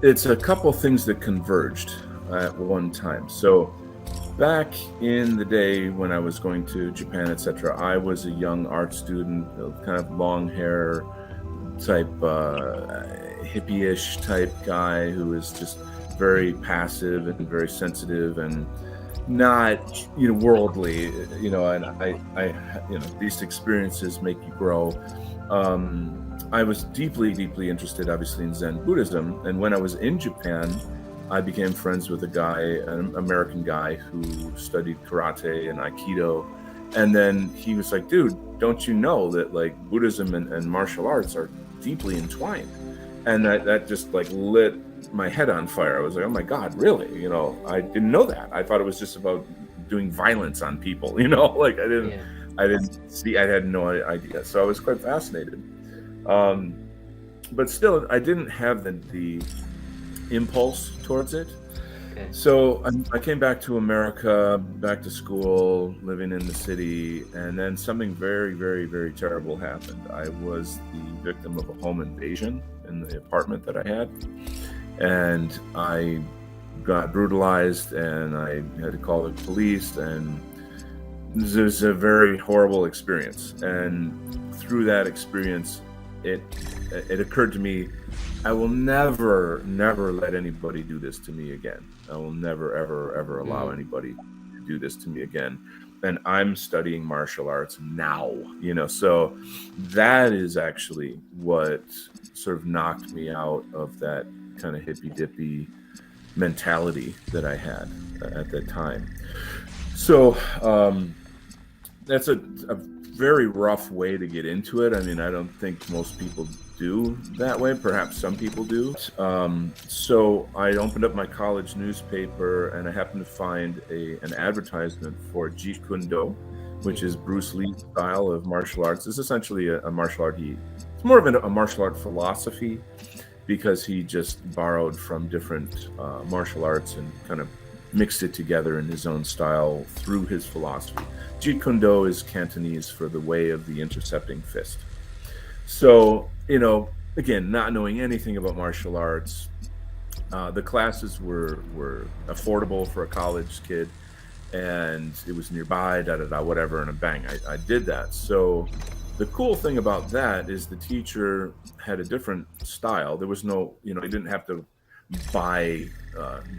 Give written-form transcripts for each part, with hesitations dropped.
It's a couple things that converged at one time. So back in the day when I was going to Japan, etc., I was a young art student, kind of long hair type, hippie-ish type guy who was just very passive and very sensitive and not, worldly, and these experiences make you grow. I was deeply, deeply interested, obviously, in Zen Buddhism. And when I was in Japan, I became friends with a guy, an American guy who studied karate and Aikido. And then he was like, dude, don't you know that like Buddhism and martial arts are deeply entwined? And that just like lit my head on fire. I was like, oh my God, really? I didn't know that. I thought it was just about doing violence on people, like I had no idea. So I was quite fascinated. But still, I didn't have the impulse towards it. Okay. So I came back to America, back to school, living in the city, and then something very, very, very terrible happened. I was the victim of a home invasion in the apartment that I had, and I got brutalized, and I had to call the police, and this was a very horrible experience. And through that experience, it occurred to me, I will never let anybody do this to me again. I will never, ever allow anybody to do this to me again. And I'm studying martial arts now, so that is actually what sort of knocked me out of that kind of hippy dippy mentality that I had at that time. So that's a very rough way to get into it. I mean, I don't think most people do that way. Perhaps some people do. So I opened up my college newspaper, and I happened to find an advertisement for Jeet Kune Do, which is Bruce Lee's style of martial arts. It's essentially a martial art. It's more of a martial art philosophy, because he just borrowed from different martial arts and kind of mixed it together in his own style through his philosophy. Jeet Kune Do is Cantonese for the way of the intercepting fist. So, again, not knowing anything about martial arts, the classes were affordable for a college kid, and it was nearby, whatever, and bang, I did that. So the cool thing about that is the teacher had a different style. There was no, he didn't have to buy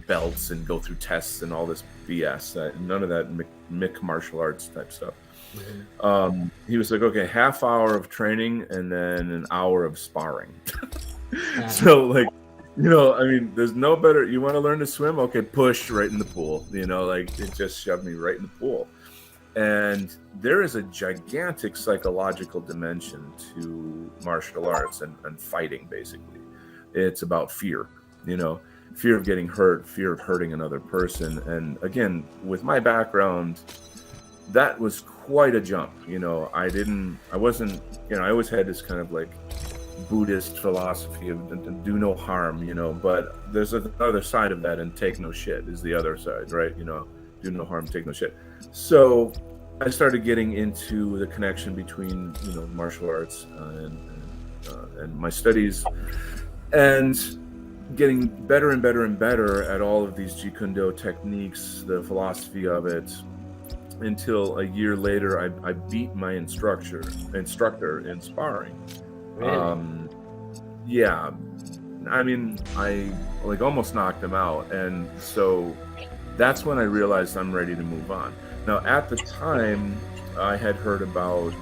belts and go through tests and all this BS. None of that Mick martial arts type stuff. Mm-hmm. He was like, okay, half hour of training and then an hour of sparring. So like, I mean, there's no better. You want to learn to swim? Okay, push right in the pool. Like it just shoved me right in the pool. And there is a gigantic psychological dimension to martial arts and fighting, basically. It's about fear, fear of getting hurt, fear of hurting another person. And again, with my background, that was quite a jump. I always had this kind of like Buddhist philosophy of do no harm, but there's another side of that, and take no shit is the other side, right? Do no harm, take no shit. So I started getting into the connection between, martial arts and my studies, and getting better and better and better at all of these Jeet Kune Do techniques, the philosophy of it, until a year later I beat my instructor in sparring. Really? Yeah. I mean, I like almost knocked him out. And so that's when I realized I'm ready to move on. Now, at the time, I had heard about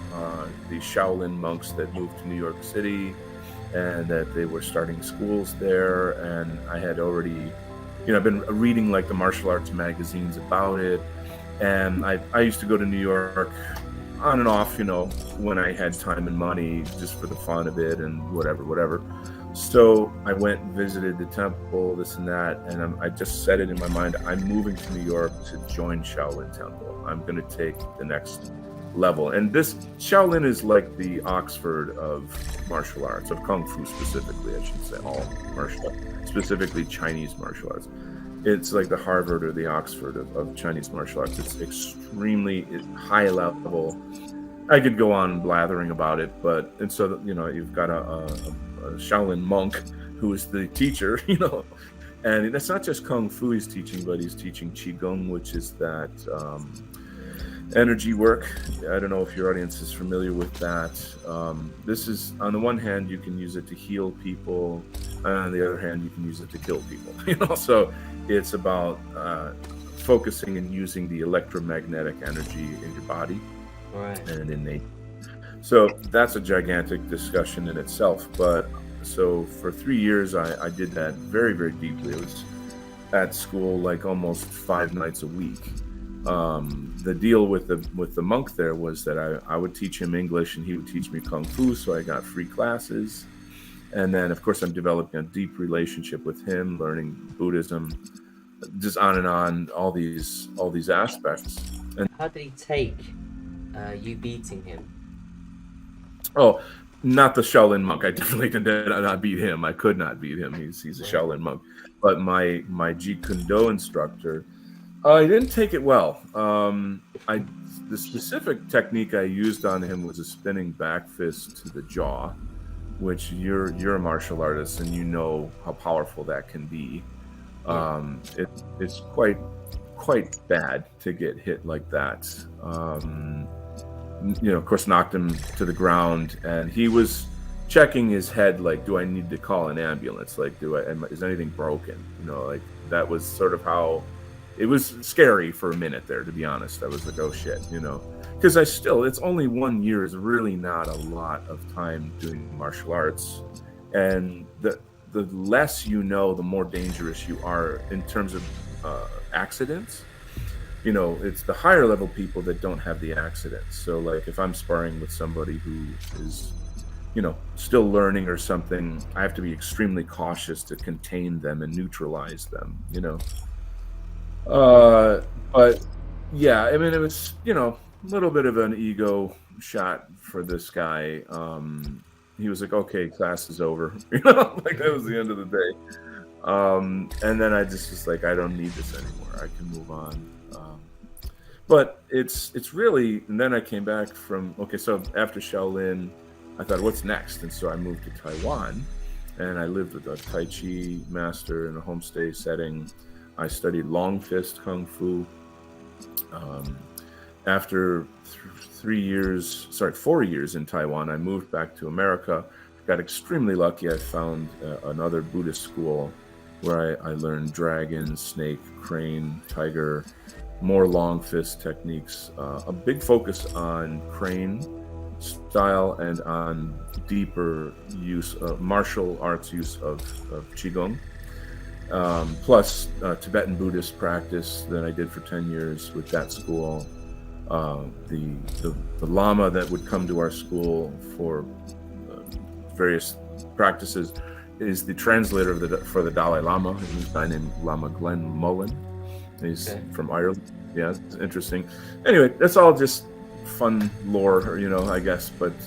the Shaolin monks that moved to New York City, and that they were starting schools there. And I had already, I've been reading like the martial arts magazines about it. And I used to go to New York on and off, when I had time and money, just for the fun of it and whatever. So I went and visited the temple, this and that, and I just set it in my mind, I'm moving to New York to join Shaolin Temple. I'm going to take the next level. And this Shaolin is like the Oxford of martial arts, of Kung Fu specifically, I should say, all martial arts, specifically Chinese martial arts. It's like the Harvard or the Oxford of Chinese martial arts. It's extremely high level. I could go on blathering about it, and so you've got a Shaolin monk who is the teacher, and that's not just Kung Fu he's teaching, but he's teaching Qigong, which is that energy work. I don't know if your audience is familiar with that. This is, on the one hand, you can use it to heal people, and on the other hand, you can use it to kill people. So it's about focusing and using the electromagnetic energy in your body, right, and in nature. So that's a gigantic discussion in itself. But so for 3 years, I did that very, very deeply. It was at school like almost 5 nights a week. The deal with the monk there was that I would teach him English and he would teach me Kung Fu, so I got free classes. And then, of course, I'm developing a deep relationship with him, learning Buddhism, just on and on, all these aspects. And how did he take you beating him? oh, not the Shaolin monk. I definitely did not beat him. I could not beat him. He's a Shaolin monk. But my Jeet Kune Do instructor, I didn't take it well. The specific technique I used on him was a spinning back fist to the jaw, which you're a martial artist and you know how powerful that can be. It's quite bad to get hit like that. Of course, knocked him to the ground, and he was checking his head like, do I need to call an ambulance? Like, is anything broken? Like that was sort of how it was. Scary for a minute there, to be honest. I was like, oh shit, because it's only 1 year is really not a lot of time doing martial arts, and the less the more dangerous you are in terms of accidents. It's the higher level people that don't have the accidents. So like if I'm sparring with somebody who is still learning or something, I have to be extremely cautious to contain them and neutralize them. But yeah, I mean, it was a little bit of an ego shot for this guy. He was like, okay, class is over. Like that was the end of the day. And then I just was like, I don't need this anymore. I can move on. But it's really, and then I came back so after Shaolin, I thought, what's next? And so I moved to Taiwan, and I lived with a Tai Chi master in a homestay setting. I studied long fist Kung Fu. After 4 years in Taiwan, I moved back to America. Got extremely lucky. I found another Buddhist school where I learned dragon, snake, crane, tiger, more long fist techniques, a big focus on crane style and on deeper use of martial arts use of Qigong, plus Tibetan Buddhist practice that I did for 10 years with that school. The Lama that would come to our school for various practices is the translator for the Dalai Lama. He's a guy named Lama Glenn Mullen. He's from Ireland. Yeah, it's interesting. Anyway, that's all just fun lore, I guess. But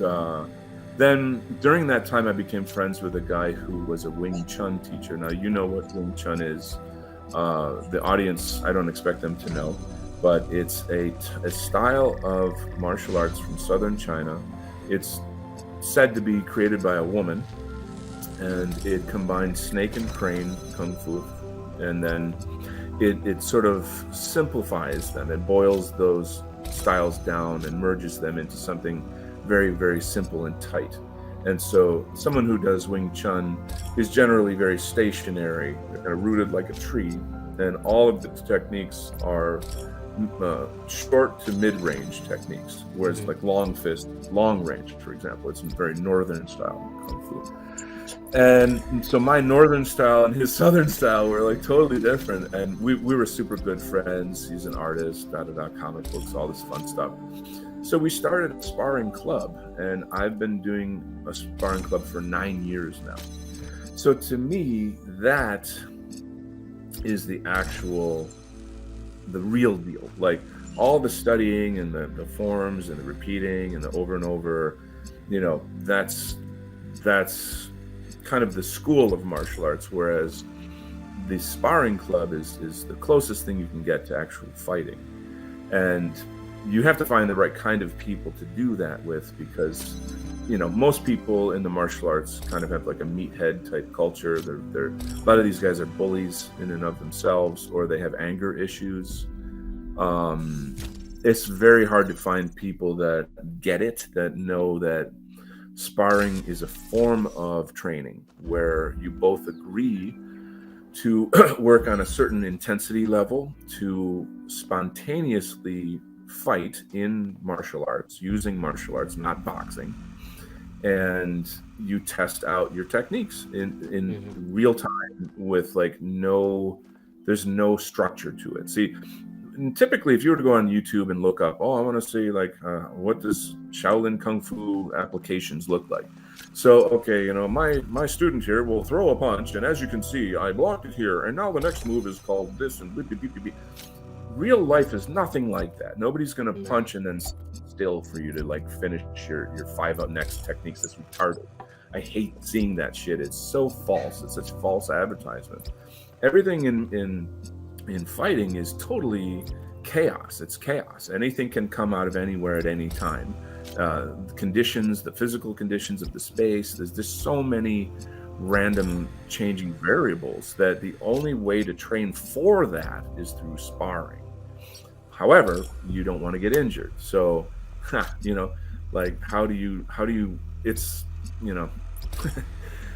then during that time, I became friends with a guy who was a Wing Chun teacher. Now, you know what Wing Chun is. The audience, I don't expect them to know, but it's a style of martial arts from southern China. It's said to be created by a woman, and it combines snake and crane Kung Fu, and then it sort of simplifies them. It boils those styles down and merges them into something very, very simple and tight. And so someone who does Wing Chun is generally very stationary, kind of rooted like a tree, and all of the techniques are short to mid-range techniques, whereas like long fist, long range, for example, it's a very northern style Kung Fu. And so my northern style and his southern style were like totally different, and we were super good friends. He's an artist, comic books, all this fun stuff. So we started a sparring club, and I've been doing a sparring club for 9 years now. So to me, that is the real deal. Like all the studying and the forms and the repeating and the over and over, that's kind of the school of martial arts, whereas the sparring club is the closest thing you can get to actual fighting. And you have to find the right kind of people to do that with, because most people in the martial arts kind of have like a meathead type culture. They're a lot of these guys are bullies in and of themselves, or they have anger issues. It's very hard to find people that get it, that know that sparring is a form of training where you both agree to work on a certain intensity level to spontaneously fight in martial arts, using martial arts, not boxing. And you test out your techniques in real time with there's no structure to it. See, typically, if you were to go on YouTube and look up, I want to see what does Shaolin Kung Fu applications look like? So, okay, my student here will throw a punch, and as you can see, I blocked it here, and now the next move is called this, and beep, beep, beep, beep, beep. Real life is nothing like that. Nobody's going to punch and then still for you to finish your 5 up next techniques. That's retarded. I hate seeing that shit. It's so false. It's such false advertisement. Everything in fighting is totally chaos. It's chaos. Anything can come out of anywhere at any time. Conditions, the physical conditions of the space, there's just so many random changing variables that the only way to train for that is through sparring. However, you don't want to get injured. So, how do you it's,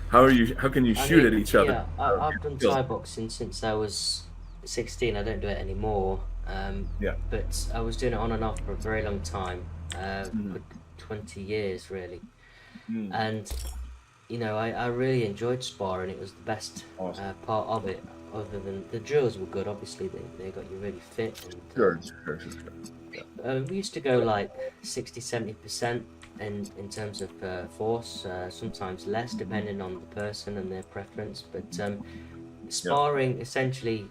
how can you shoot at each other? I've done Thai boxing since I was 16. I don't do it anymore. But I was doing it on and off for a very long time, for 20 years really. And I really enjoyed sparring. It was the best part of it, other than the drills were good. Obviously they got you really fit, and Sure. we used to go 60-70% in terms of force, sometimes less depending on the person and their preference, but sparring essentially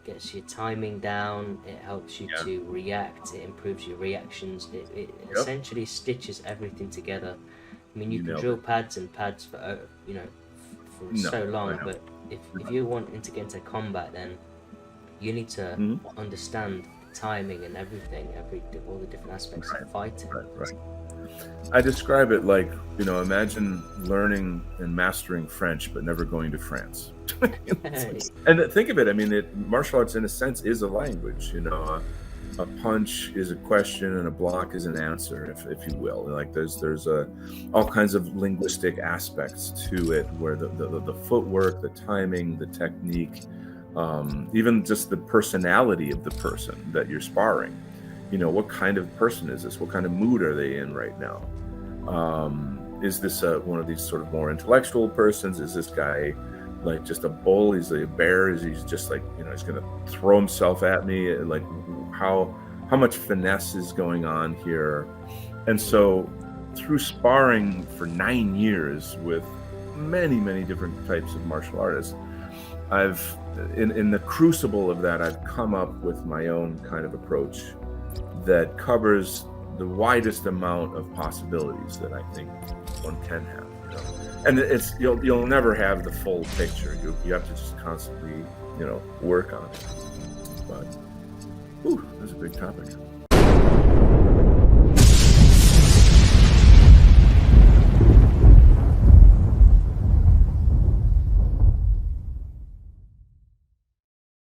gets your timing down. It helps you to react. It improves your reactions. It essentially stitches everything together. I mean, you can drill pads and pads for so long, but if you're wanting to get into combat, then you need to understand timing and everything, all the different aspects of fighting. Right. I describe it like, imagine learning and mastering French but never going to France. And think of it, I mean, martial arts in a sense is a language. A punch is a question and a block is an answer, if you will. There's all kinds of linguistic aspects to it, where the footwork, the timing, the technique, even just the personality of the person that you're sparring. What kind of person is this? What kind of mood are they in right now? Is this one of these sort of more intellectual persons? Is this guy just a bull? Is he a bear? Is he just he's going to throw himself at me? How much finesse is going on here? And so through sparring for 9 years with many, many different types of martial artists, I've in the crucible of that, I've come up with my own kind of approach that covers the widest amount of possibilities that I think one can have. And it's you'll never have the full picture. You have to just constantly work on it. But that's a big topic.